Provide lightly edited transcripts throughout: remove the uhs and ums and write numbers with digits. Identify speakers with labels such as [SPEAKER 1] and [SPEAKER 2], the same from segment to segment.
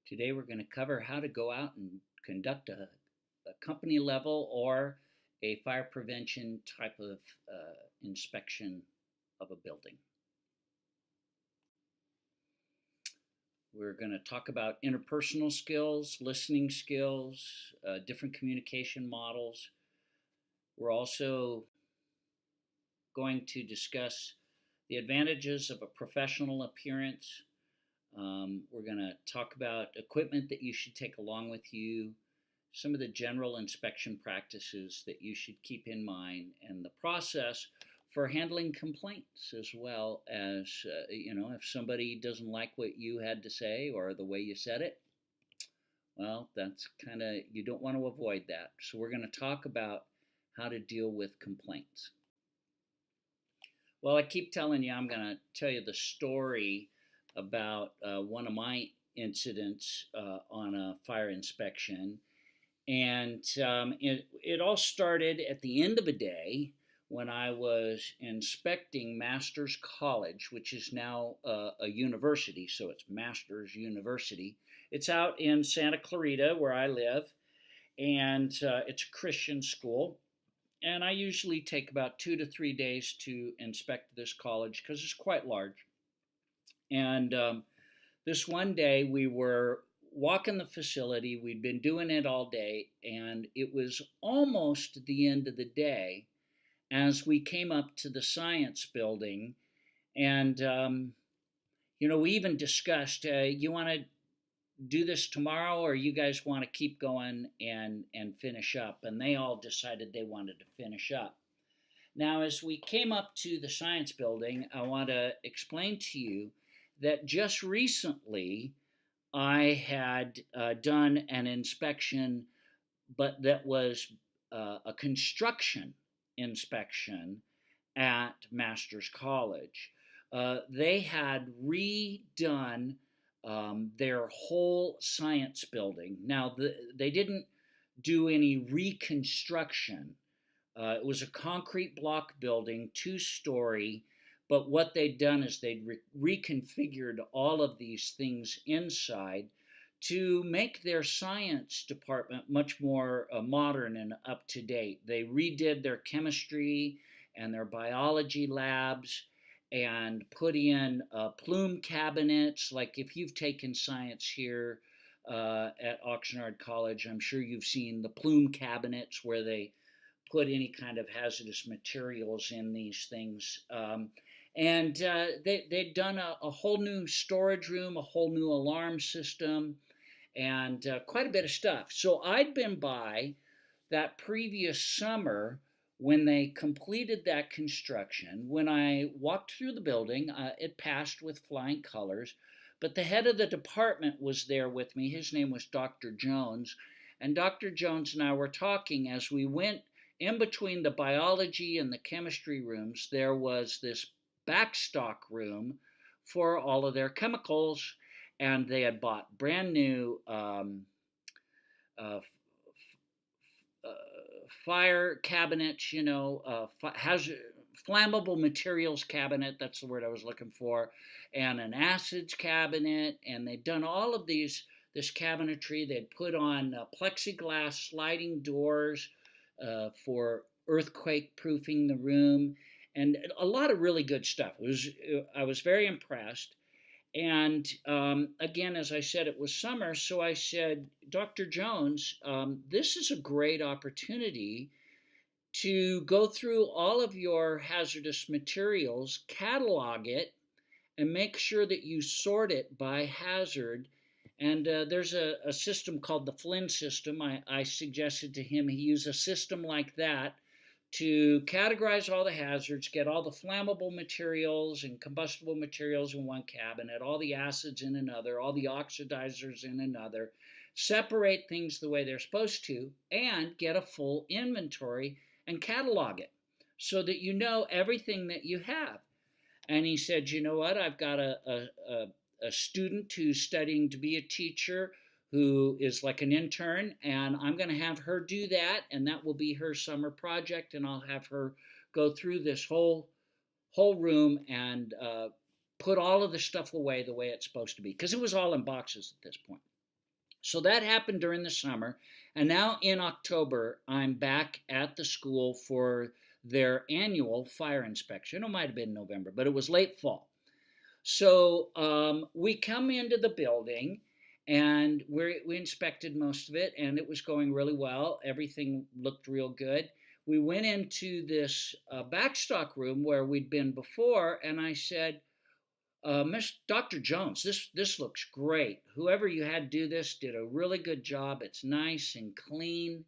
[SPEAKER 1] Today we're going to cover how to go out and conduct a company level or a fire prevention type of inspection of a building. We're going to talk about interpersonal skills, listening skills, different communication models. We're also going to discuss the advantages of a professional appearance. We're going to talk about equipment that you should take along with you, some of the general inspection practices that you should keep in mind, and the process for handling complaints, as well as, if somebody doesn't like what you had to say or the way you said it, well, that's you don't want to avoid that. So we're going to talk about how to deal with complaints. Well, I keep telling you, I'm going to tell you the story about one of my incidents on a fire inspection. And it all started at the end of a day when I was inspecting Masters College, which is now a university, so it's Masters University. It's out in Santa Clarita, where I live, and it's a Christian school. And I usually take about 2 to 3 days to inspect this college because it's quite large. And this one day we were walking the facility. We'd been doing it all day, and it was almost the end of the day as we came up to the science building. And, we even discussed, you want to do this tomorrow, or you guys want to keep going and finish up? And they all decided they wanted to finish up. Now, as we came up to the science building, I want to explain to you that just recently I had done an inspection, but that was a construction inspection at Masters College. They had redone their whole science building. Now, they didn't do any reconstruction. It was a concrete block building, 2-story, but what they'd done is they'd reconfigured all of these things inside to make their science department much more modern and up to date. They redid their chemistry and their biology labs and put in plume cabinets. Like if you've taken science here at Oxnard College, I'm sure you've seen the plume cabinets where they put any kind of hazardous materials in these things. And they'd done a whole new storage room, a whole new alarm system, and quite a bit of stuff. So I'd been by that previous summer when they completed that construction. When I walked through the building, it passed with flying colors, but the head of the department was there with me. His name was Dr. Jones, and Dr. Jones and I were talking as we went in between the biology and the chemistry rooms. There was this backstock room for all of their chemicals, and they had bought brand new fire cabinets, flammable materials cabinet, that's the word I was looking for, and an acids cabinet, and they'd done all of this cabinetry. They'd put on plexiglass sliding doors for earthquake proofing the room, and a lot of really good stuff. I was very impressed. And again, as I said, it was summer, so I said, Dr. Jones, this is a great opportunity to go through all of your hazardous materials, catalog it, and make sure that you sort it by hazard. And there's a system called the Flynn system. I suggested to him he use a system like that to categorize all the hazards, get all the flammable materials and combustible materials in one cabinet, all the acids in another, all the oxidizers in another, separate things the way they're supposed to, and get a full inventory and catalog it so that you know everything that you have. And he said, you know what, I've got a student who's studying to be a teacher who is like an intern, and I'm going to have her do that, and that will be her summer project, and I'll have her go through this whole room and put all of the stuff away the way it's supposed to be, because it was all in boxes at this point. So that happened during the summer. And now in October, I'm back at the school for their annual fire inspection. It might have been November, but it was late fall. So we come into the building and we inspected most of it, and it was going really well. Everything looked real good. We went into this backstock room where we'd been before, and I said, Miss Dr. Jones, this looks great. Whoever you had do this did a really good job. It's nice and clean,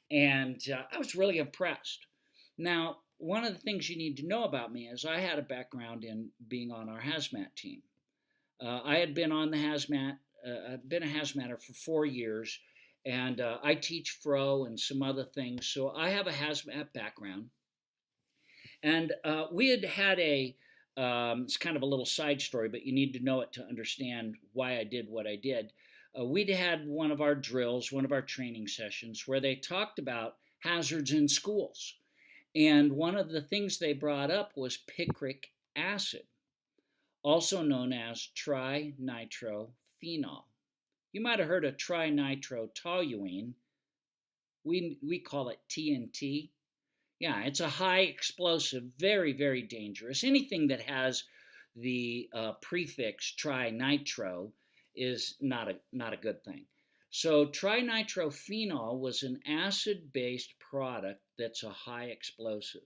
[SPEAKER 1] and I was really impressed. Now, one of the things you need to know about me is I had a background in being on our hazmat team. I had been on the hazmat. I've been a hazmatter for 4 years, and I teach fro and some other things. So I have a hazmat background, and we had a. It's kind of a little side story, but you need to know it to understand why I did what I did. We'd had one of our drills, one of our training sessions, where they talked about hazards in schools. And one of the things they brought up was picric acid, also known as trinitrophenol. You might have heard of trinitrotoluene. We call it TNT. Yeah, it's a high explosive, very, very dangerous. Anything that has the prefix trinitro is not a good thing. So trinitrophenol was an acid-based product that's a high explosive.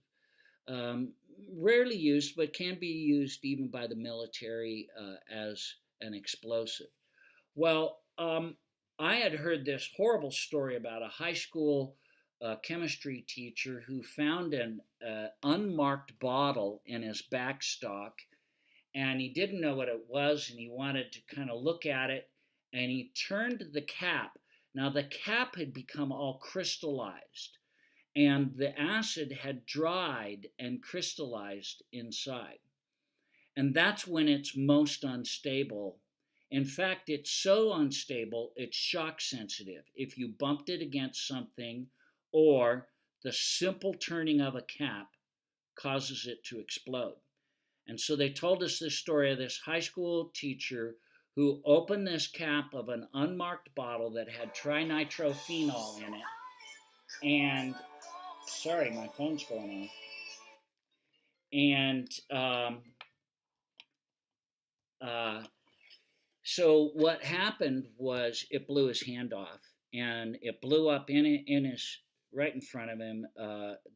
[SPEAKER 1] Um, Rarely used, but can be used even by the military as an explosive. Well, I had heard this horrible story about a high school chemistry teacher who found an unmarked bottle in his backstock, and he didn't know what it was, and he wanted to kind of look at it, and he turned the cap. Now, the cap had become all crystallized, and the acid had dried and crystallized inside. And that's when it's most unstable. In fact, it's so unstable, it's shock sensitive. If you bumped it against something or the simple turning of a cap causes it to explode. And so they told us this story of this high school teacher who opened this cap of an unmarked bottle that had trinitrophenol in it. And, sorry, my phone's going off. And, so what happened was it blew his hand off, and it blew up in his right in front of him.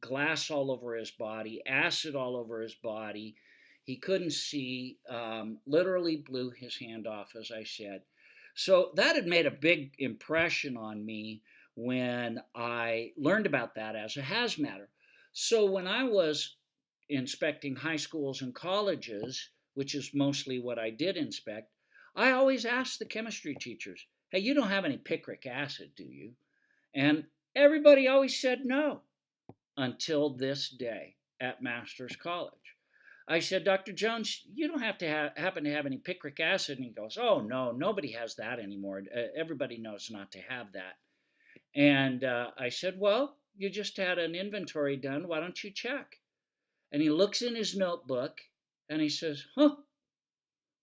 [SPEAKER 1] Glass all over his body, acid all over his body. He couldn't see. Literally blew his hand off, as I said. So that had made a big impression on me when I learned about that as a hazmatter. So when I was inspecting high schools and colleges, which is mostly what I did inspect, I always asked the chemistry teachers, hey, you don't have any picric acid, do you? And everybody always said no, until this day at Master's College. I said, Dr. Jones, you don't have to happen to have any picric acid. And he goes, oh, no, nobody has that anymore. Everybody knows not to have that. And I said, well, you just had an inventory done. Why don't you check? And he looks in his notebook and he says, huh,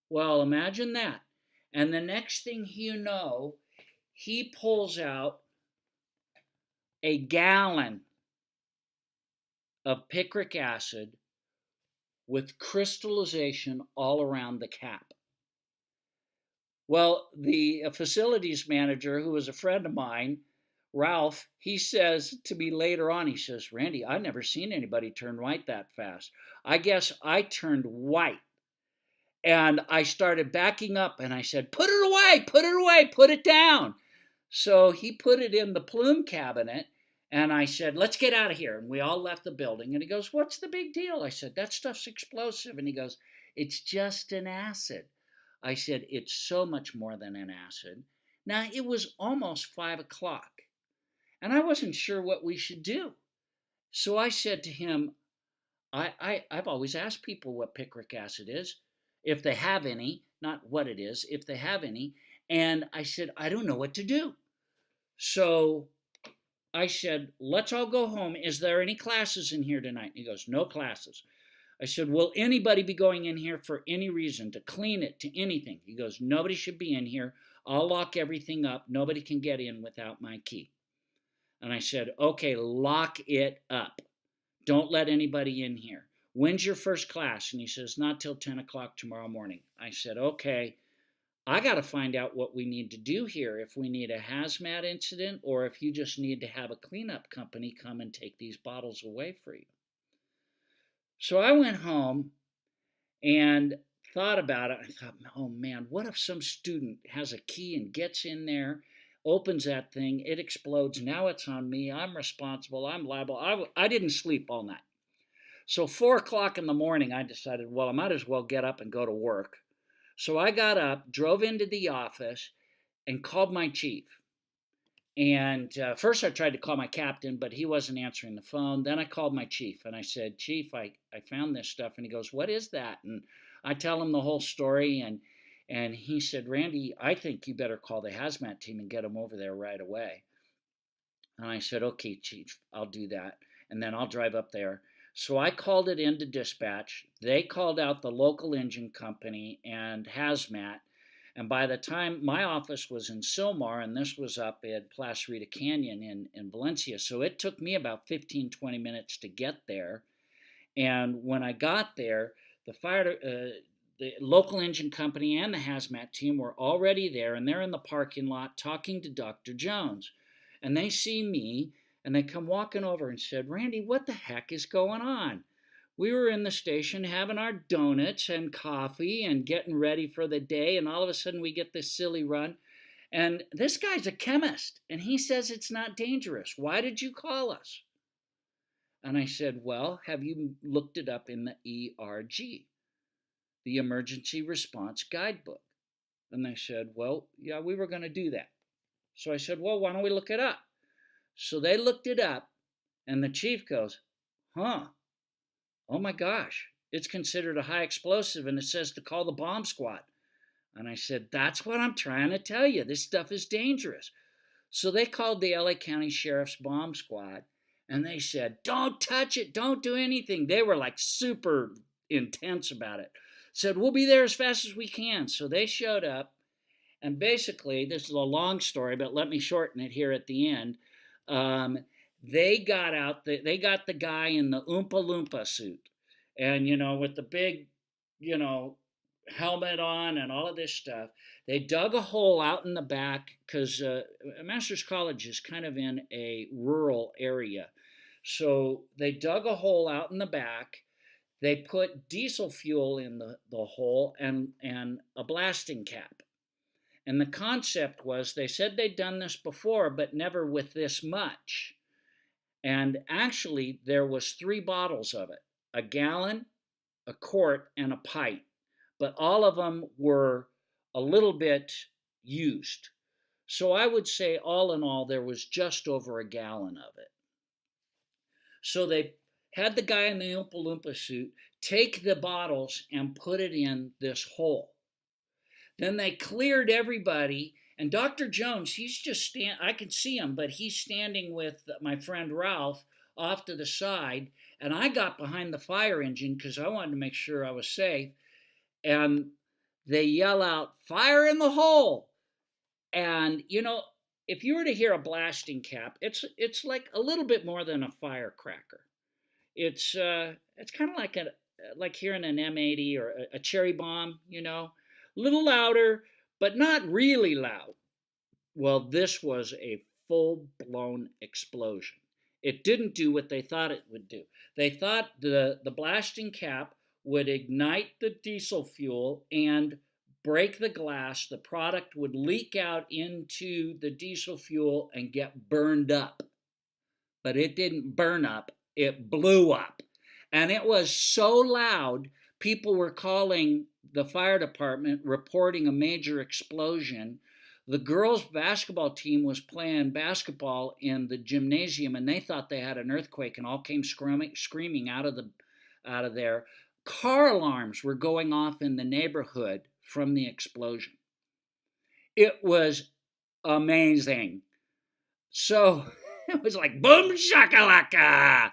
[SPEAKER 1] well, imagine that. And the next thing you know, he pulls out a gallon of picric acid with crystallization all around the cap. Well, the facilities manager, who was a friend of mine, Ralph, he says to me later on, he says, Randy, I've never seen anybody turn white that fast. I guess I turned white. And I started backing up and I said, put it away, put it down. So he put it in the plume cabinet and I said, let's get out of here. And we all left the building. And he goes, what's the big deal? I said, that stuff's explosive. And he goes, it's just an acid. I said, it's so much more than an acid. Now, it was almost 5 o'clock and I wasn't sure what we should do. So I said to him, I've always asked people what picric acid is, if they have any, not what it is, if they have any. And I said, I don't know what to do. So I said, let's all go home. Is there any classes in here tonight? And he goes, no classes. I said, will anybody be going in here for any reason, to clean it, to anything? He goes, nobody should be in here. I'll lock everything up. Nobody can get in without my key. And I said, okay, lock it up. Don't let anybody in here. When's your first class? And he says, not till 10 o'clock tomorrow morning. I said, okay, I got to find out what we need to do here. If we need a hazmat incident, or if you just need to have a cleanup company come and take these bottles away for you. So I went home and thought about it. I thought, oh man, what if some student has a key and gets in there, opens that thing, it explodes. Now it's on me. I'm responsible. I'm liable. I didn't sleep all night. So 4 o'clock in the morning, I decided, well, I might as well get up and go to work. So I got up, drove into the office, and called my chief. And first I tried to call my captain, but he wasn't answering the phone. Then I called my chief, and I said, Chief, I found this stuff. And he goes, what is that? And I tell him the whole story, and he said, Randy, I think you better call the hazmat team and get them over there right away. And I said, okay, Chief, I'll do that. And then I'll drive up there. So I called it into dispatch. They called out the local engine company and hazmat. And by the time my office was in Silmar, and this was up at Placerita Canyon in Valencia, so it took me about 15, 20 minutes to get there. And when I got there, the local engine company and the hazmat team were already there, and they're in the parking lot talking to Dr. Jones. And they see me, and they come walking over and said, Randy, what the heck is going on? We were in the station having our donuts and coffee and getting ready for the day, and all of a sudden we get this silly run. And this guy's a chemist, and he says it's not dangerous. Why did you call us? And I said, well, have you looked it up in the ERG, the Emergency Response Guidebook? And they said, well, yeah, we were going to do that. So I said, well, why don't we look it up? So they looked it up, and the chief goes, huh? Oh my gosh, it's considered a high explosive, and it says to call the bomb squad. And I said, that's what I'm trying to tell you. This stuff is dangerous. So they called the LA County Sheriff's bomb squad, and they said, don't touch it. Don't do anything. They were like super intense about it. Said, we'll be there as fast as we can. So they showed up, and basically, this is a long story, but let me shorten it here at the end. They got out, they got the guy in the Oompa Loompa suit, and, with the big, helmet on and all of this stuff. They dug a hole out in the back because Masters College is kind of in a rural area. So they dug a hole out in the back. They put diesel fuel in the hole and a blasting cap. And the concept was, they said they'd done this before, but never with this much. And actually, there was 3 bottles of it, a gallon, a quart, and a pint. But all of them were a little bit used. So I would say, all in all, there was just over a gallon of it. So they had the guy in the Oompa Loompa suit take the bottles and put it in this hole. Then they cleared everybody, and Dr. Jones, he's just I can see him, but he's standing with my friend Ralph off to the side, and I got behind the fire engine because I wanted to make sure I was safe, and they yell out, fire in the hole. And, if you were to hear a blasting cap, it's like a little bit more than a firecracker. It's kind of like hearing an M80 or a cherry bomb, a little louder, but not really loud. Well, this was a full-blown explosion. It didn't do what they thought it would do. They thought the blasting cap would ignite the diesel fuel and break the glass. The product would leak out into the diesel fuel and get burned up. But it didn't burn up. It blew up. And it was so loud, people were calling the fire department, reporting a major explosion. The girls' basketball team was playing basketball in the gymnasium, and they thought they had an earthquake and all came screaming out of there. Car alarms were going off in the neighborhood from the explosion. It was amazing. So it was like boom shakalaka.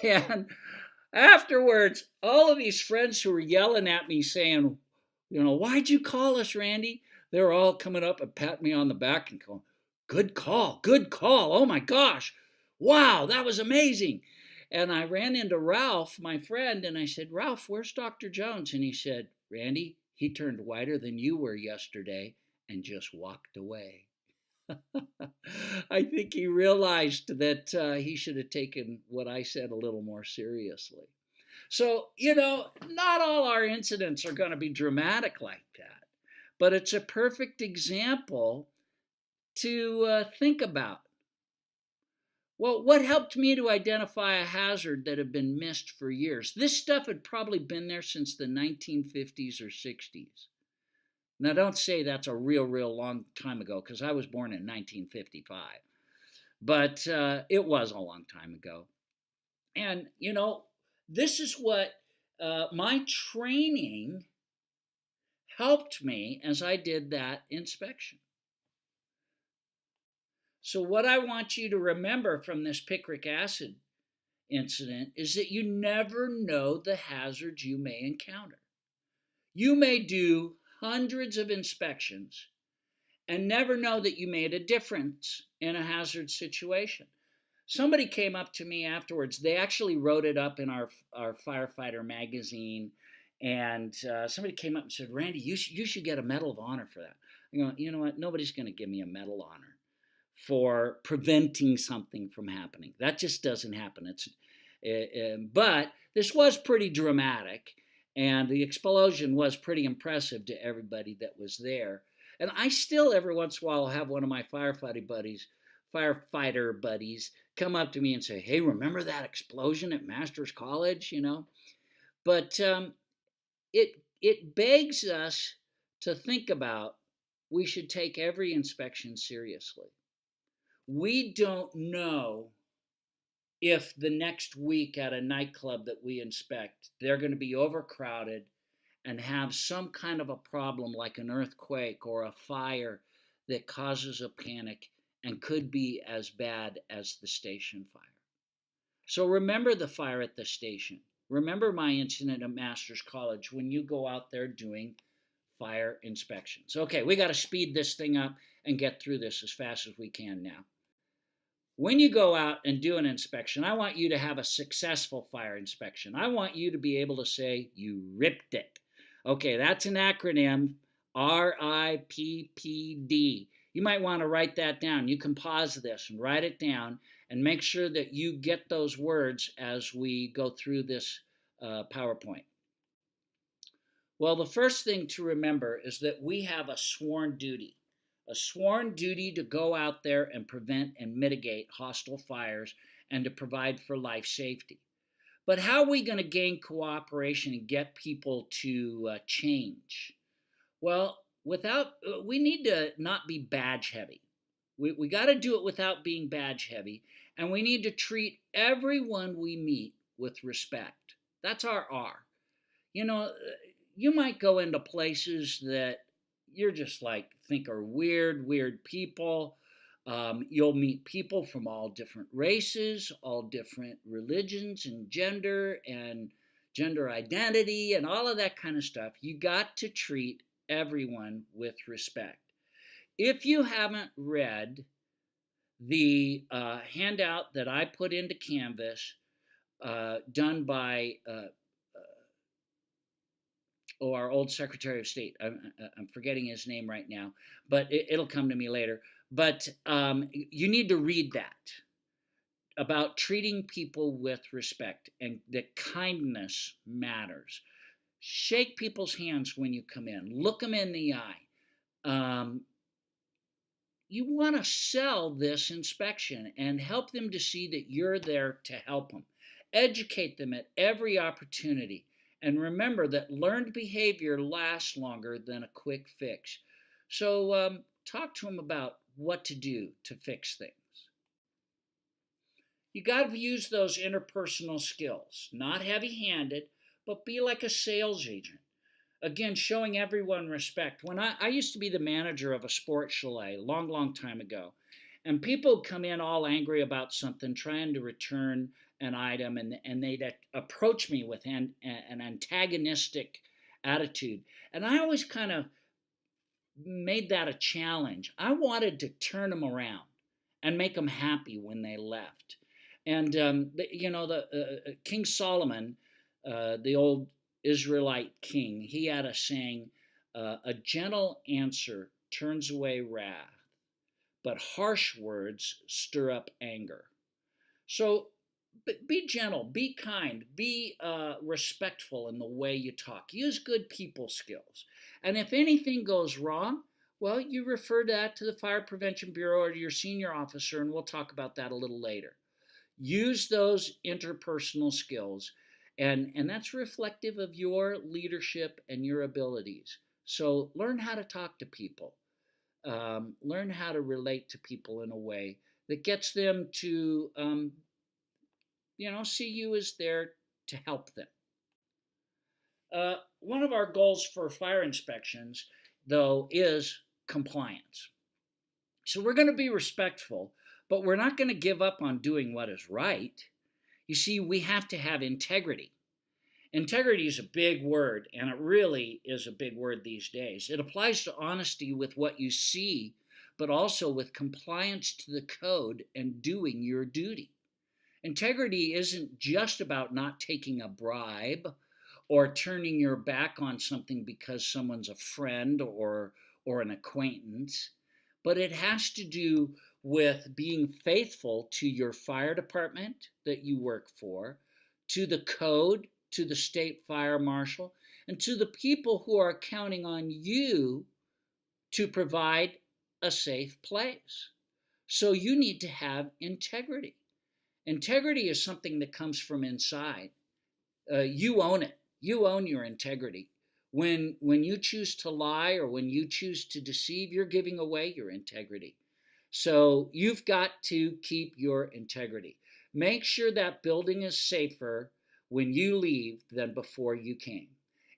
[SPEAKER 1] And Afterwards, all of these friends who were yelling at me saying, why'd you call us, Randy? They were all coming up and patting me on the back and going, good call, good call. Oh my gosh. Wow, that was amazing. And I ran into Ralph, my friend, and I said, Ralph, where's Dr. Jones? And he said, Randy, he turned whiter than you were yesterday and just walked away. I think he realized that he should have taken what I said a little more seriously. So, not all our incidents are going to be dramatic like that, but it's a perfect example to think about. Well, what helped me to identify a hazard that had been missed for years? This stuff had probably been there since the 1950s or 60s. Now, don't say that's a real long time ago, because I was born in 1955. But it was a long time ago. And, this is what my training helped me as I did that inspection. So, what I want you to remember from this picric acid incident is that you never know the hazards you may encounter. You may do hundreds of inspections and never know that you made a difference in a hazard situation. Somebody came up to me afterwards. They actually wrote it up in our firefighter magazine, and somebody came up and said, Randy, you should get a Medal of Honor for that. I go, you know what? Nobody's going to give me a Medal of Honor for preventing something from happening. That just doesn't happen. But this was pretty dramatic, and the explosion was pretty impressive to everybody that was there. And I still, every once in a while, have one of my firefighter buddies come up to me and say, hey, remember that explosion at Masters College, But it begs us to think about, we should take every inspection seriously. We don't know if the next week at a nightclub that we inspect, they're going to be overcrowded and have some kind of a problem like an earthquake or a fire that causes a panic and could be as bad as the station fire. So remember the fire at the station. Remember my incident at Masters College when you go out there doing fire inspections. Okay, we got to speed this thing up and get through this as fast as we can now. When you go out and do an inspection, I want you to have a successful fire inspection. I want you to be able to say, you ripped it. Okay, that's an acronym, RIPPD. You might want to write that down. You can pause this and write it down and make sure that you get those words as we go through this PowerPoint. Well, the first thing to remember is that we have a sworn duty to go out there and prevent and mitigate hostile fires and to provide for life safety. But how are we going to gain cooperation and get people to change? Well, we need to not be badge heavy. We got to do it without being badge heavy, and we need to treat everyone we meet with respect. That's our R. You might go into places that you're just think are weird people. You'll meet people from all different races, all different religions and gender identity and all of that kind of stuff. You got to treat everyone with respect. If you haven't read the handout that I put into Canvas, done by our old Secretary of State. I'm forgetting his name right now, but it'll come to me later. But you need to read that about treating people with respect and that kindness matters. Shake people's hands when you come in. Look them in the eye. You want to sell this inspection and help them to see that you're there to help them. Educate them at every opportunity. And remember that learned behavior lasts longer than a quick fix. So talk to them about what to do to fix things. You got to use those interpersonal skills. Not heavy-handed, but be like a sales agent. Again, showing everyone respect. When I used to be the manager of a sports chalet a long time ago, and people would come in all angry about something, trying to return an item, and they'd approach me with an antagonistic attitude. And I always kind of made that a challenge. I wanted to turn them around and make them happy when they left. And the King Solomon, the old Israelite king, he had a saying, "A gentle answer turns away wrath, but harsh words stir up anger." So be gentle, be kind, be respectful in the way you talk. Use good people skills. And if anything goes wrong, well, you refer that to the Fire Prevention Bureau or to your senior officer, and we'll talk about that a little later. Use those interpersonal skills, and that's reflective of your leadership and your abilities. So learn how to talk to people. Learn how to relate to people in a way that gets them to see you as there to help them. One of our goals for fire inspections, though, is compliance. So we're going to be respectful, but we're not going to give up on doing what is right. You see, we have to have integrity. Integrity is a big word, and it really is a big word these days. It applies to honesty with what you see, but also with compliance to the code and doing your duty. Integrity isn't just about not taking a bribe or turning your back on something because someone's a friend or an acquaintance, but it has to do with being faithful to your fire department that you work for, to the code, to the state fire marshal, and to the people who are counting on you to provide a safe place. So you need to have integrity. Integrity is something that comes from inside. You own it. You own your integrity. When you choose to lie or when you choose to deceive, you're giving away your integrity. So you've got to keep your integrity. Make sure that building is safer when you leave than before you came.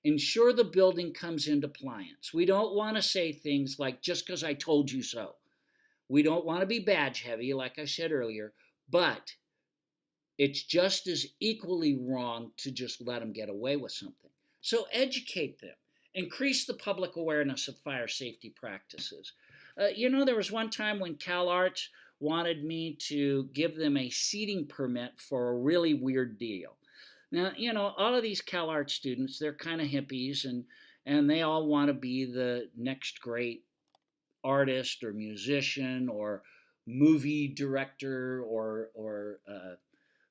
[SPEAKER 1] Ensure the building comes into compliance. We don't want to say things like, just because I told you so. We don't want to be badge heavy, like I said earlier, but it's just as equally wrong to just let them get away with something. So educate them. Increase the public awareness of fire safety practices. There was one time when CalArts wanted me to give them a seating permit for a really weird deal. Now, all of these CalArts students, they're kind of hippies, and they all want to be the next great artist or musician or movie director or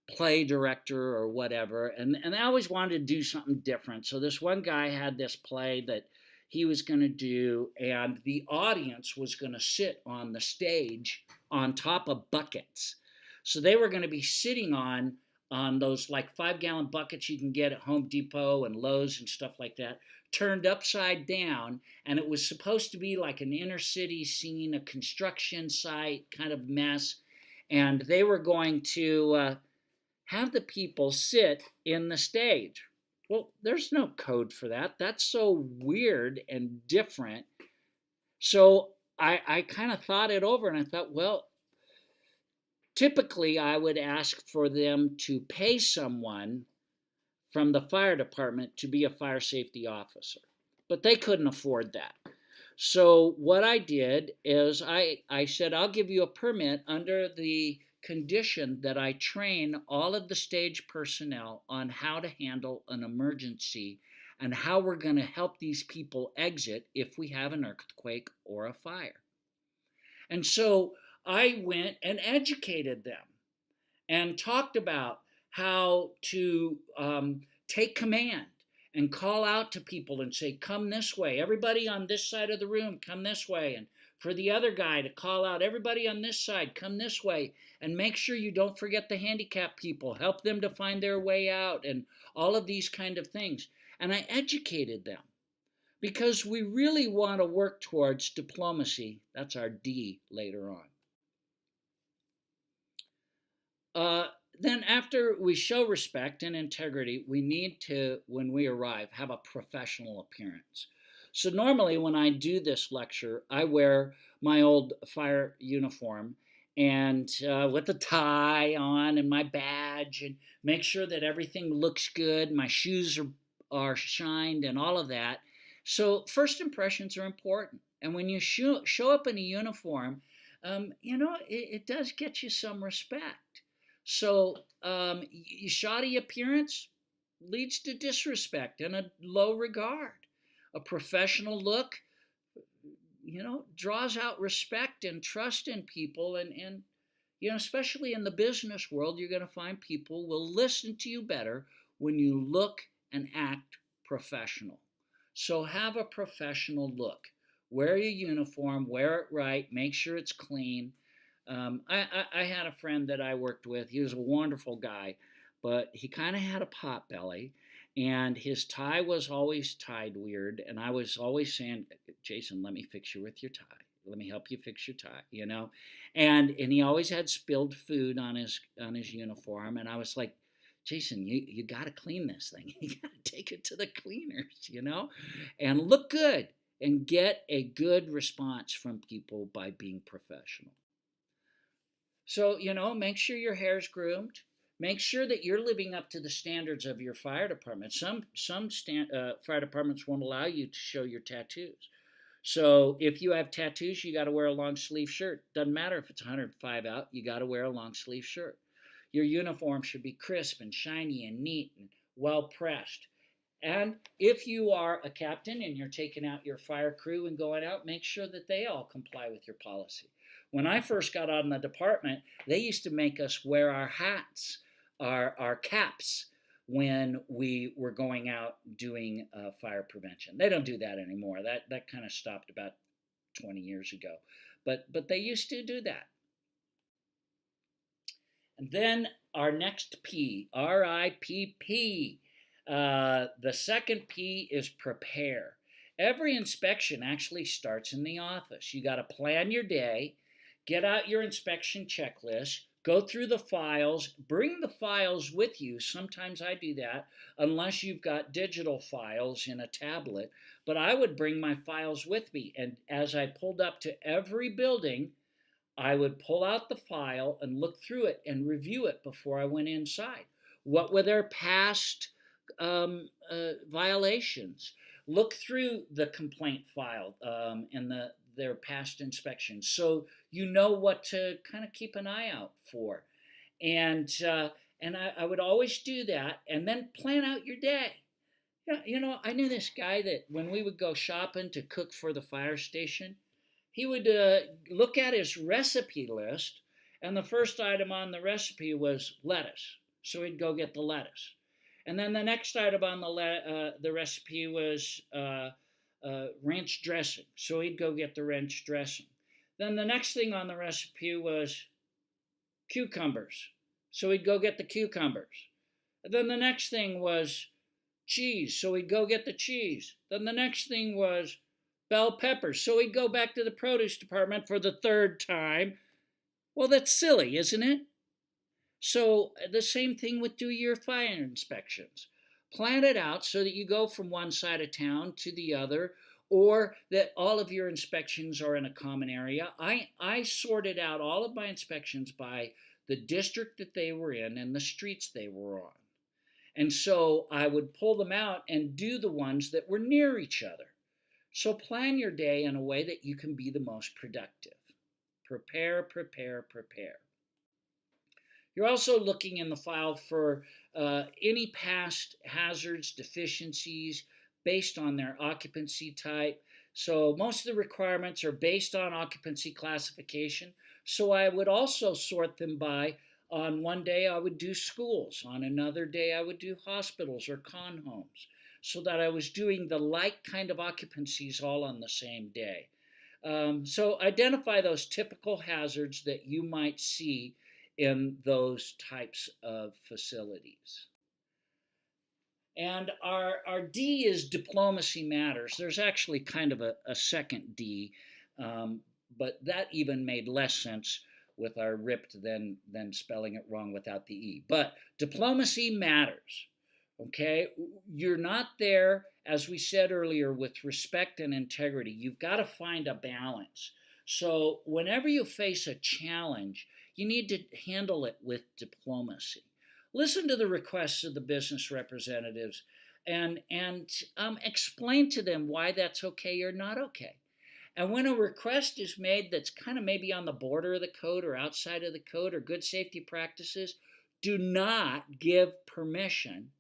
[SPEAKER 1] play director or whatever, and I always wanted to do something different. So this one guy had this play that he was going to do, and the audience was going to sit on the stage on top of buckets. So they were going to be sitting on those like 5-gallon buckets you can get at Home Depot and Lowe's and stuff like that, turned upside down, and it was supposed to be like an inner city scene, a construction site kind of mess, and they were going to have the people sit in the stage. Well, there's no code for that. That's so weird and different. So I kind of thought it over, and I thought, well, typically I would ask for them to pay someone from the fire department to be a fire safety officer, but they couldn't afford that. So what I did is I said, I'll give you a permit under the condition that I train all of the stage personnel on how to handle an emergency and how we're going to help these people exit if we have an earthquake or a fire. And so I went and educated them and talked about how to take command and call out to people and say, come this way. Everybody on this side of the room, come this way. And for the other guy to call out, everybody on this side, come this way. And make sure you don't forget the handicapped people. Help them to find their way out and all of these kind of things. And I educated them because we really want to work towards diplomacy. That's our D later on. Then after we show respect and integrity, we need to, when we arrive, have a professional appearance. So normally when I do this lecture, I wear my old fire uniform, and with a tie on and my badge, and make sure that everything looks good. My shoes are shined and all of that. So first impressions are important. And when you show up in a uniform, it does get you some respect. So shoddy appearance leads to disrespect and a low regard. A professional look, draws out respect and trust in people. And especially in the business world, you're going to find people will listen to you better when you look and act professional. So have a professional look. Wear your uniform, wear it right, make sure it's clean. I had a friend that I worked with. He was a wonderful guy, but he kind of had a pot belly, and his tie was always tied weird. And I was always saying, Jason, let me fix you with your tie. Let me help you fix your tie. And he always had spilled food on his uniform, and I was like, Jason, you got to clean this thing. You got to take it to the cleaners, and look good and get a good response from people by being professional. So, make sure your hair's groomed. Make sure that you're living up to the standards of your fire department. Some fire departments won't allow you to show your tattoos. So if you have tattoos, you got to wear a long sleeve shirt. Doesn't matter if it's 105 out, you got to wear a long sleeve shirt. Your uniform should be crisp and shiny and neat and well pressed. And if you are a captain and you're taking out your fire crew and going out, make sure that they all comply with your policy. When I first got on the department, they used to make us wear our hats, our caps, when we were going out doing fire prevention. They don't do that anymore. That kind of stopped about 20 years ago. But they used to do that. And then our next P, RIPP. The second P is prepare. Every inspection actually starts in the office. You got to plan your day, get out your inspection checklist, go through the files, bring the files with you. Sometimes I do that, unless you've got digital files in a tablet. But I would bring my files with me. And as I pulled up to every building, I would pull out the file and look through it and review it before I went inside. What were their past violations? Look through the complaint file and their past inspections, so you know what to kind of keep an eye out for. And I would always do that, and then plan out your day. Yeah, I knew this guy that when we would go shopping to cook for the fire station, he would look at his recipe list, and the first item on the recipe was lettuce. So he'd go get the lettuce. And then the next item on the recipe was ranch dressing. So he'd go get the ranch dressing. Then the next thing on the recipe was cucumbers. So he'd go get the cucumbers. And then the next thing was cheese. So he'd go get the cheese. Then the next thing was bell peppers. So he'd go back to the produce department for the third time. Well, that's silly, isn't it? So the same thing with do your fire inspections. Plan it out so that you go from one side of town to the other, or that all of your inspections are in a common area. I sorted out all of my inspections by the district that they were in and the streets they were on. And so I would pull them out and do the ones that were near each other. So plan your day in a way that you can be the most productive. Prepare, prepare, prepare. You're also looking in the file for any past hazards, deficiencies based on their occupancy type. So most of the requirements are based on occupancy classification. So I would also sort them by, on one day I would do schools, on another day I would do hospitals or con homes, so that I was doing the like kind of occupancies all on the same day. So identify those typical hazards that you might see in those types of facilities. And our D is diplomacy matters. There's actually kind of a second D, but that even made less sense with our ripped than spelling it wrong without the E. But diplomacy matters, okay? You're not there, as we said earlier, with respect and integrity. You've got to find a balance. So whenever you face a challenge, you need to handle it with diplomacy. Listen to the requests of the business representatives and explain to them why that's okay or not okay. And when a request is made that's kind of maybe on the border of the code or outside of the code or good safety practices, do not give permission,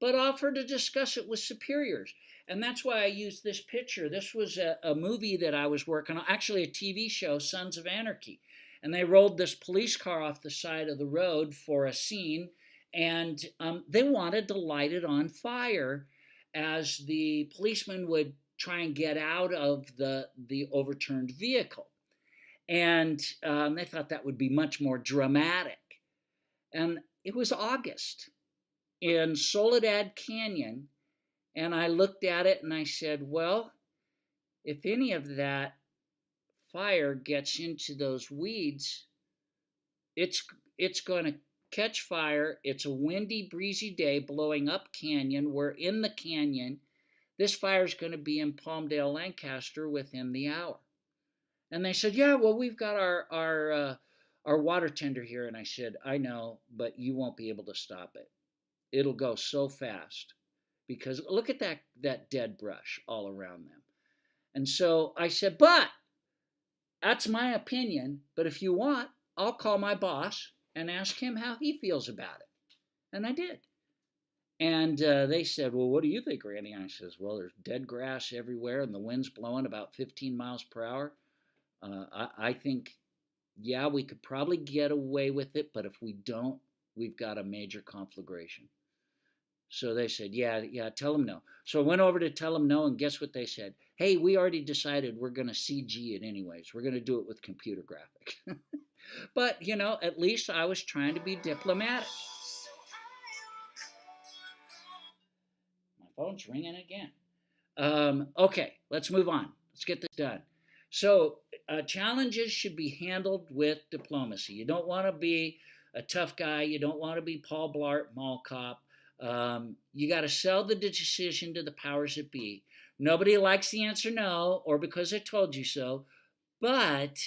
[SPEAKER 1] but offer to discuss it with superiors. And that's why I used this picture. This was a movie that I was working on, actually a TV show, Sons of Anarchy. And they rolled this police car off the side of the road for a scene, and they wanted to light it on fire as the policeman would try and get out of the overturned vehicle. And they thought that would be much more dramatic. And it was August in Soledad Canyon, and I looked at it and I said, well, if any of that fire gets into those weeds, it's going to catch fire. It's a windy, breezy day blowing up canyon. We're in the canyon. This fire is going to be in Palmdale, Lancaster within the hour. And they said, yeah, well, we've got our water tender here. And I said, I know, but you won't be able to stop it. It'll go so fast because look at that dead brush all around them. And so I said, but that's my opinion. But if you want, I'll call my boss and ask him how he feels about it. And I did. And they said, well, what do you think, Randy? And I says, well, there's dead grass everywhere and the wind's blowing about 15 miles per hour. I think, yeah, we could probably get away with it, but if we don't, we've got a major conflagration. So they said, yeah, tell them no. So I went over to tell them no, and guess what they said? Hey, we already decided we're going to CG it anyways. We're going to do it with computer graphics. But, at least I was trying to be diplomatic. My phone's ringing again. Okay, let's move on. Let's get this done. So challenges should be handled with diplomacy. You don't want to be a tough guy. You don't want to be Paul Blart, Mall Cop. You got to sell the decision to the powers that be. Nobody likes the answer no, or because I told you so, but,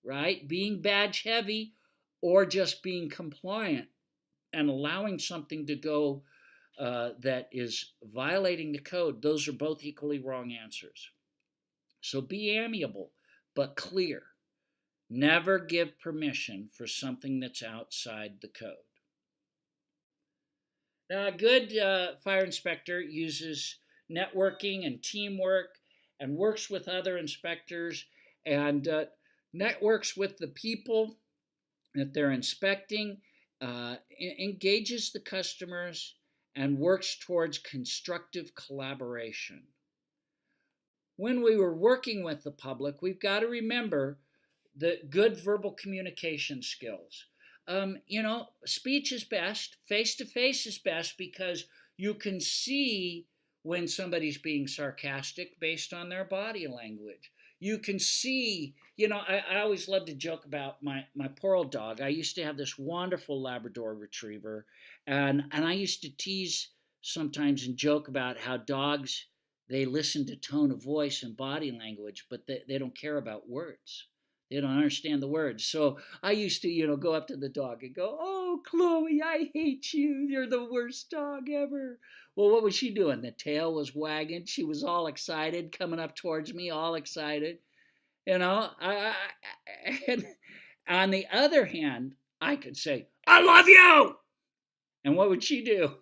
[SPEAKER 1] right, being badge heavy or just being compliant and allowing something to go that is violating the code, those are both equally wrong answers. So be amiable, but clear. Never give permission for something that's outside the code. Now, a good fire inspector uses networking and teamwork and works with other inspectors and networks with the people that they're inspecting, engages the customers, and works towards constructive collaboration. When we were working with the public, we've got to remember the good verbal communication skills. Speech is best, face-to-face is best because you can see when somebody's being sarcastic based on their body language. You can see, I always love to joke about my poor old dog. I used to have this wonderful Labrador retriever, and I used to tease sometimes and joke about how dogs, they listen to tone of voice and body language, but they don't care about words. They don't understand the words. So I used to, go up to the dog and go, oh, Chloe, I hate you. You're the worst dog ever. Well, what was she doing? The tail was wagging. She was all excited, coming up towards me, all excited. And on the other hand, I could say, I love you. And what would she do?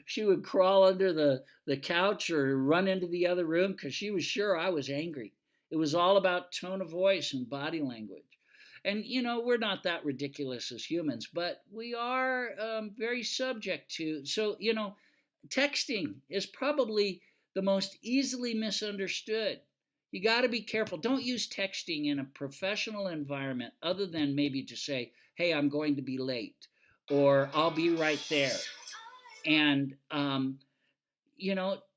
[SPEAKER 1] She would crawl under the couch or run into the other room because she was sure I was angry. It was all about tone of voice and body language. And, we're not that ridiculous as humans, but we are very subject to. So, texting is probably the most easily misunderstood. You got to be careful. Don't use texting in a professional environment other than maybe to say, hey, I'm going to be late, or I'll be right there. And,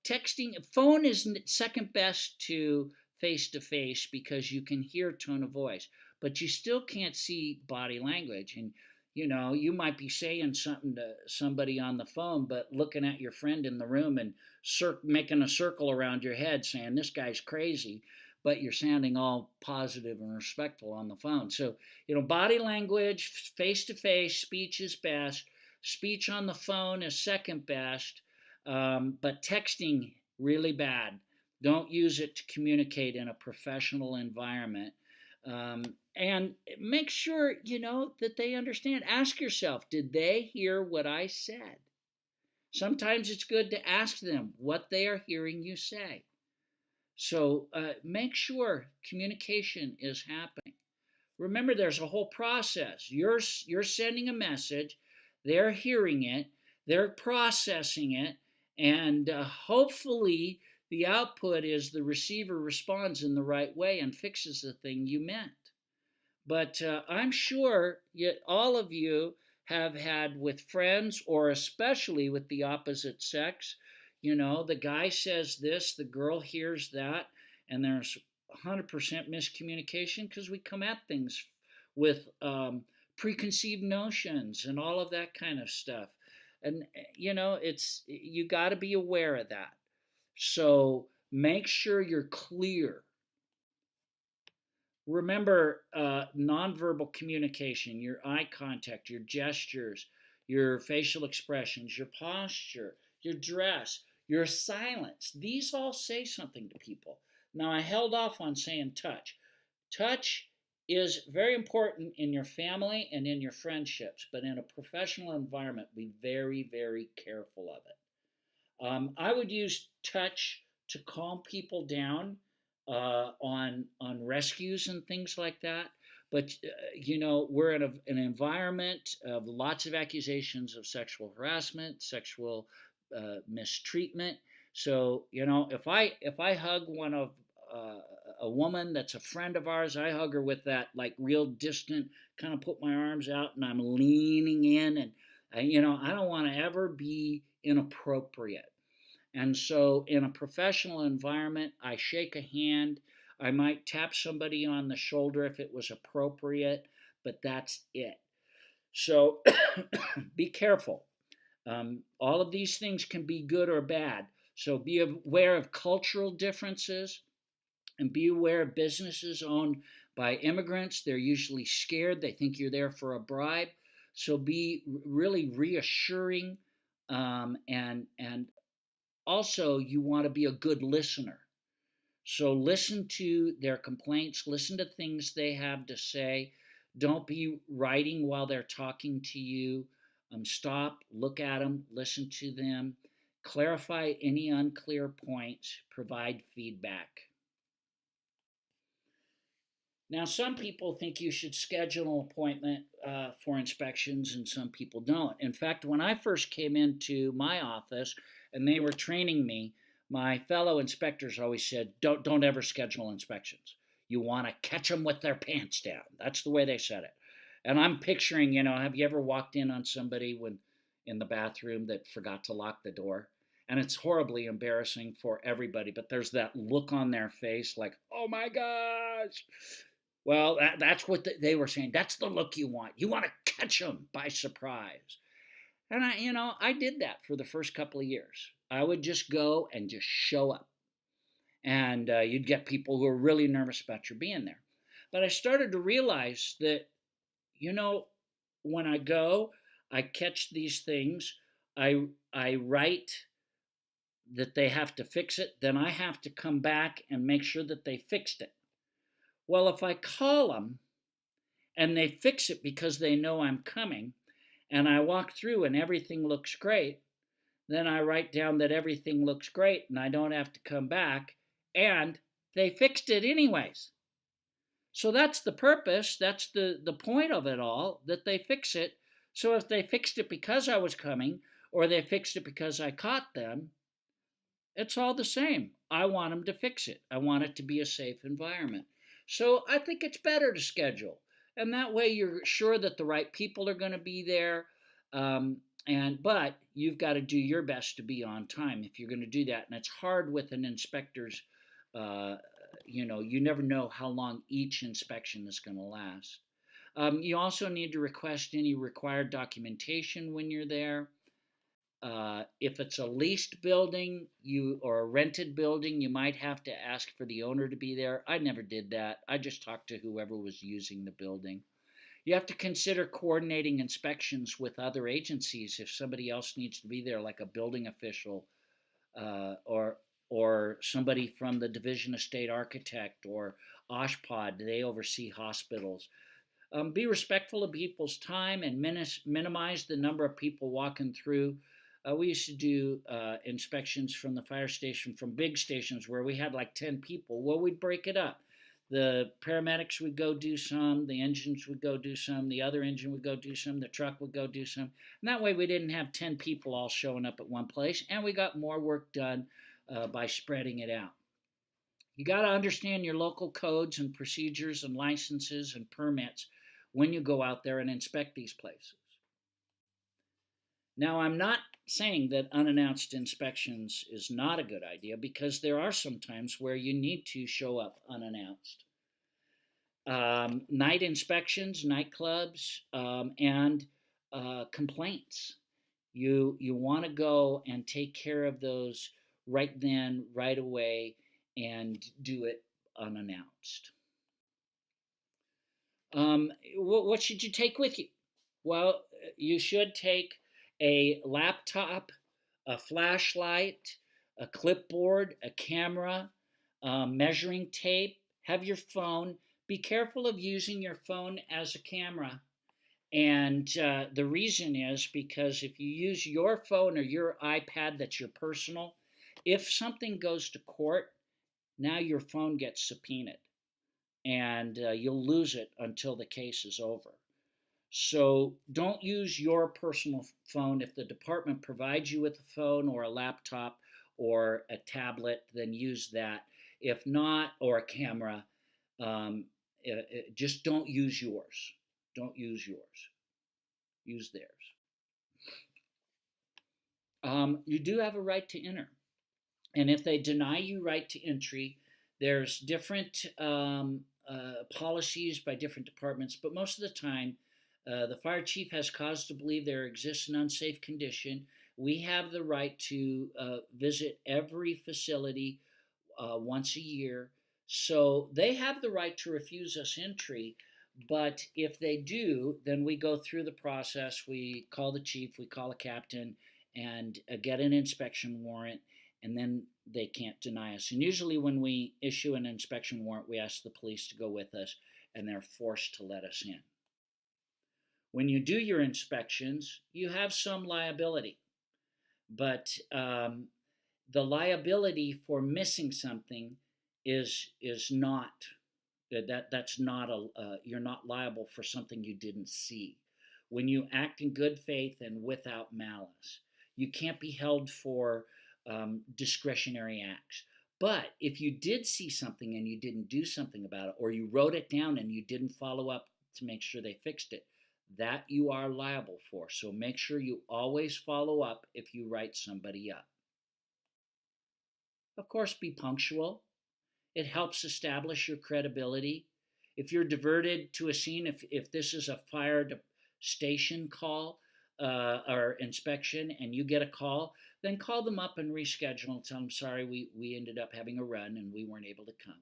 [SPEAKER 1] texting, phone is second best to face-to-face because you can hear tone of voice, but you still can't see body language. And, you might be saying something to somebody on the phone, but looking at your friend in the room and making a circle around your head saying, this guy's crazy. but you're sounding all positive and respectful on the phone. So, body language, face to face, speech is best. Speech on the phone is second best, but texting, really bad. Don't use it to communicate in a professional environment. And make sure, that they understand. Ask yourself, did they hear what I said? Sometimes it's good to ask them what they are hearing you say. So make sure communication is happening. Remember, there's a whole process. You're sending a message, they're hearing it, they're processing it, and hopefully the output is the receiver responds in the right way and fixes the thing you meant. But I'm sure all of you have had with friends, or especially with the opposite sex, the guy says this, the girl hears that, and there's 100% miscommunication because we come at things with preconceived notions and all of that kind of stuff. And, you got to be aware of that. So make sure you're clear. Remember nonverbal communication, your eye contact, your gestures, your facial expressions, your posture, your dress, your silence. These all say something to people. Now, I held off on saying touch. Touch is very important in your family and in your friendships, but in a professional environment, be very, very careful of it. I would use touch to calm people down on rescues and things like that. But we're in an environment of lots of accusations of sexual harassment, sexual mistreatment. So if I hug one of a woman that's a friend of ours, I hug her with that like real distant, kind of put my arms out and I'm leaning in, and I don't want to ever be inappropriate. And so in a professional environment, I shake a hand. I might tap somebody on the shoulder if it was appropriate, but that's it. So be careful. All of these things can be good or bad. So be aware of cultural differences and be aware of businesses owned by immigrants. They're usually scared. They think you're there for a bribe. So be really reassuring and also, you want to be a good listener. So listen to their complaints, listen to things they have to say. Don't be writing while they're talking to you. Stop, look at them, listen to them, clarify any unclear points, provide feedback. Now, some people think you should schedule an appointment for inspections, and some people don't. In fact, when I first came into my office and they were training me, my fellow inspectors always said, don't ever schedule inspections. You want to catch them with their pants down. That's the way they said it. And I'm picturing, have you ever walked in on somebody in the bathroom that forgot to lock the door? And it's horribly embarrassing for everybody, but there's that look on their face like, oh my gosh. Well, that's what they were saying. That's the look you want. You want to catch them by surprise. And I did that for the first couple of years. I would just go and just show up. And you'd get people who are really nervous about your being there. But I started to realize that, when I go, I catch these things. I write that they have to fix it. Then I have to come back and make sure that they fixed it. Well, if I call them and they fix it because they know I'm coming, and I walk through and everything looks great, then I write down that everything looks great and I don't have to come back, and they fixed it anyways. So that's the purpose, that's the point of it all, that they fix it. So if they fixed it because I was coming, or they fixed it because I caught them, it's all the same. I want them to fix it. I want it to be a safe environment. So I think it's better to schedule. And that way you're sure that the right people are going to be there. But you've got to do your best to be on time if you're going to do that. And it's hard with an inspector's, you never know how long each inspection is going to last. You also need to request any required documentation when you're there. If it's a leased building or a rented building, you might have to ask for the owner to be there. I never did that. I just talked to whoever was using the building. You have to consider coordinating inspections with other agencies if somebody else needs to be there, like a building official or somebody from the Division of State Architect or OSHPD. They oversee hospitals. Be respectful of people's time and minimize the number of people walking through. We used to do inspections from the fire station from big stations where we had like 10 people. Well, we'd break it up. The paramedics would go do some, the engines would go do some, the other engine would go do some, the truck would go do some. And that way we didn't have 10 people all showing up at one place, and we got more work done by spreading it out. You got to understand your local codes and procedures and licenses and permits when you go out there and inspect these places. Now, I'm not saying that unannounced inspections is not a good idea, because there are some times where you need to show up unannounced. Night inspections, nightclubs, and complaints. You want to go and take care of those right then, right away, and do it unannounced. What should you take with you? Well, you should take a laptop, a flashlight, a clipboard, a camera, measuring tape. Have your phone. Be careful of using your phone as a camera. And the reason is because if you use your phone or your iPad that's your personal, if something goes to court, now your phone gets subpoenaed, and you'll lose it until the case is over. So don't use your personal phone. If the department provides you with a phone or a laptop or a tablet, then use that. If not, or a camera, just don't use yours. Don't use yours. Use theirs. You do have a right to enter. And if they deny you right to entry, there's different policies by different departments, but most of the time, the fire chief has cause to believe there exists an unsafe condition. We have the right to visit every facility once a year. So they have the right to refuse us entry. But if they do, then we go through the process. We call the chief, we call a captain, and get an inspection warrant, and then they can't deny us. And usually when we issue an inspection warrant, we ask the police to go with us, and they're forced to let us in. When you do your inspections, you have some liability, but the liability for missing something is not that's not you're not liable for something you didn't see. When you act in good faith and without malice, you can't be held for discretionary acts. But if you did see something and you didn't do something about it, or you wrote it down and you didn't follow up to make sure they fixed it, that you are liable for. So make sure you always follow up if you write somebody up. Of course, be punctual. It helps establish your credibility. If you're diverted to a scene, if this is a fire station call or inspection and you get a call, then call them up and reschedule and tell them, sorry, we ended up having a run and we weren't able to come.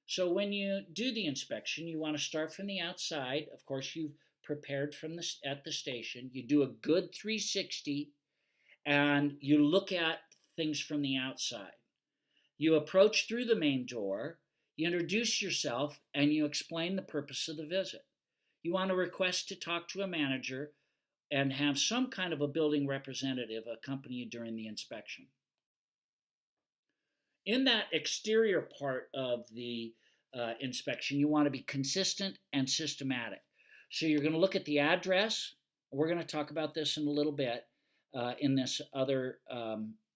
[SPEAKER 1] So when you do the inspection, you want to start from the outside. Of course, you've prepared at the station. You do a good 360 and you look at things from the outside. You approach through the main door, you introduce yourself, and you explain the purpose of the visit. You want to request to talk to a manager and have some kind of a building representative accompany you during the inspection. In that exterior part of the inspection, you want to be consistent and systematic. So you're going to look at the address. We're going to talk about this in a little bit in this other,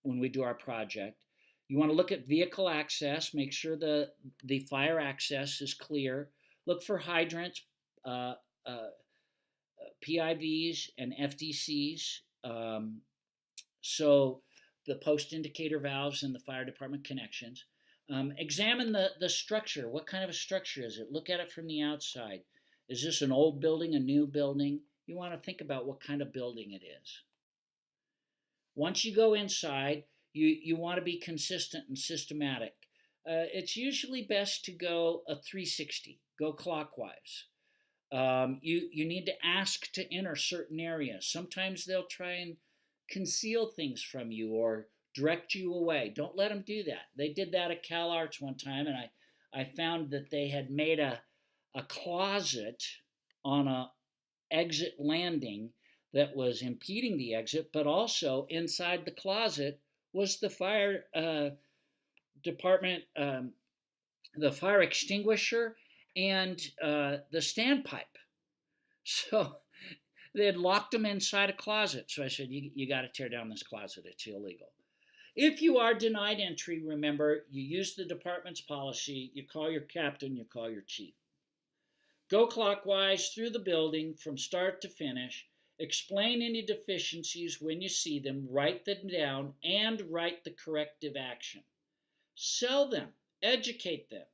[SPEAKER 1] when we do our project. You want to look at vehicle access, make sure the fire access is clear. Look for hydrants, PIVs, and FDCs. So the post indicator valves and the fire department connections. Examine the structure. What kind of a structure is it? Look at it from the outside. Is this an old building, a new building? you want to think about what kind of building it is. Once you go inside, you want to be consistent and systematic. It's usually best to go a 360, go clockwise. You need to ask to enter certain areas. Sometimes they'll try and conceal things from you or direct you away. Don't let them do that. They did that at CalArts one time, and I found that they had made a closet on a exit landing that was impeding the exit, but also inside the closet was the fire department, the fire extinguisher, and the standpipe. So they had locked them inside a closet. So I said, you got to tear down this closet. It's illegal. If you are denied entry, remember, you use the department's policy. You call your captain, you call your chief. Go clockwise through the building from start to finish. Explain any deficiencies when you see them. Write them down and write the corrective action. Sell them. Educate them.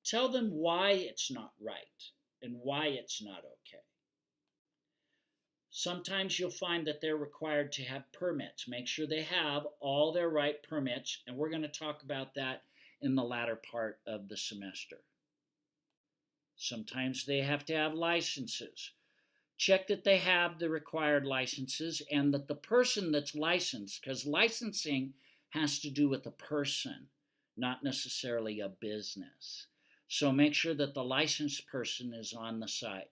[SPEAKER 1] Tell them why it's not right and why it's not okay. Sometimes you'll find that they're required to have permits. Make sure they have all their right permits, and we're going to talk about that in the latter part of the semester. Sometimes they have to have licenses. Check that they have the required licenses and that the person that's licensed, because licensing has to do with a person, not necessarily a business. So make sure that the licensed person is on the site.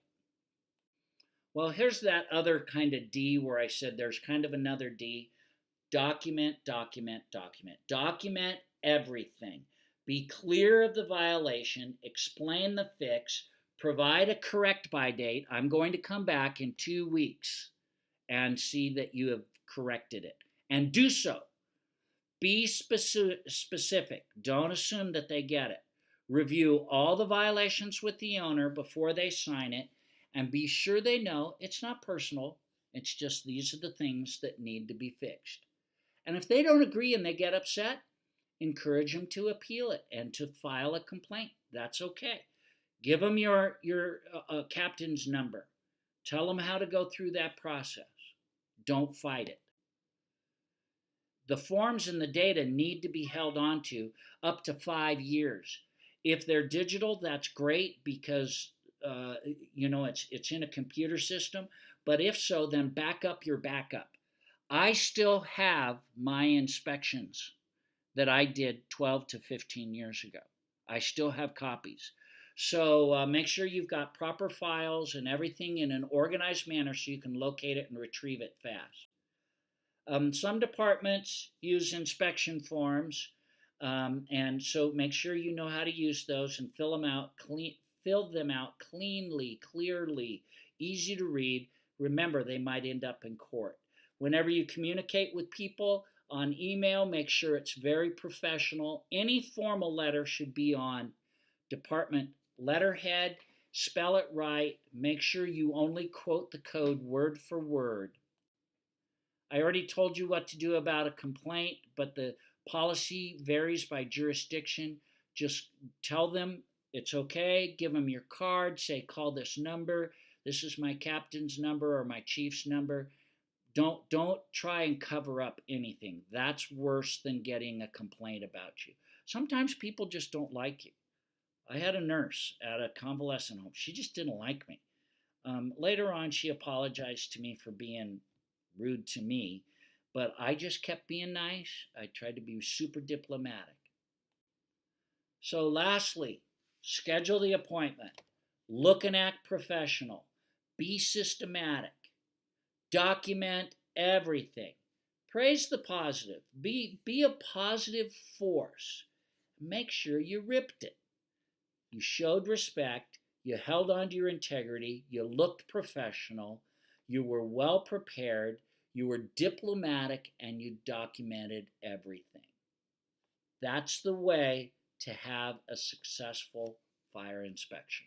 [SPEAKER 1] Well, here's that other kind of D where I said there's kind of another D. Document, document, document. Document everything. Be clear of the violation, explain the fix, provide a correct by date. I'm going to come back in 2 weeks and see that you have corrected it. And do so. Be specific. Don't assume that they get it. Review all the violations with the owner before they sign it, and be sure they know it's not personal. It's just these are the things that need to be fixed. And if they don't agree and they get upset, encourage them to appeal it and to file a complaint. That's okay. Give them your captain's number. Tell them how to go through that process. Don't fight it. The forms and the data need to be held on to up to 5 years. If they're digital, that's great because it's in a computer system. But if so, then back up your backup. I still have my inspections that I did 12 to 15 years ago. I still have copies. So make sure you've got proper files and everything in an organized manner so you can locate it and retrieve it fast. Some departments use inspection forms, and so make sure you know how to use those and fill them out cleanly, clearly, easy to read. Remember, they might end up in court. Whenever you communicate with people on email, make sure it's very professional. Any formal letter should be on department letterhead. Spell it right. Make sure you only quote the code word for word. I already told you what to do about a complaint, but the policy varies by jurisdiction. Just tell them it's okay. Give them your card. Say, call this number. This is my captain's number or my chief's number. Don't try and cover up anything. That's worse than getting a complaint about you. Sometimes people just don't like you. I had a nurse at a convalescent home. She just didn't like me. Later on, she apologized to me for being rude to me, but I just kept being nice. I tried to be super diplomatic. So lastly, schedule the appointment. Look and act professional. Be systematic. Document everything. Praise the positive. Be a positive force. Make sure you ripped it. You showed respect. You held on to your integrity. You looked professional. You were well prepared. You were diplomatic, and you documented everything. That's the way to have a successful fire inspection.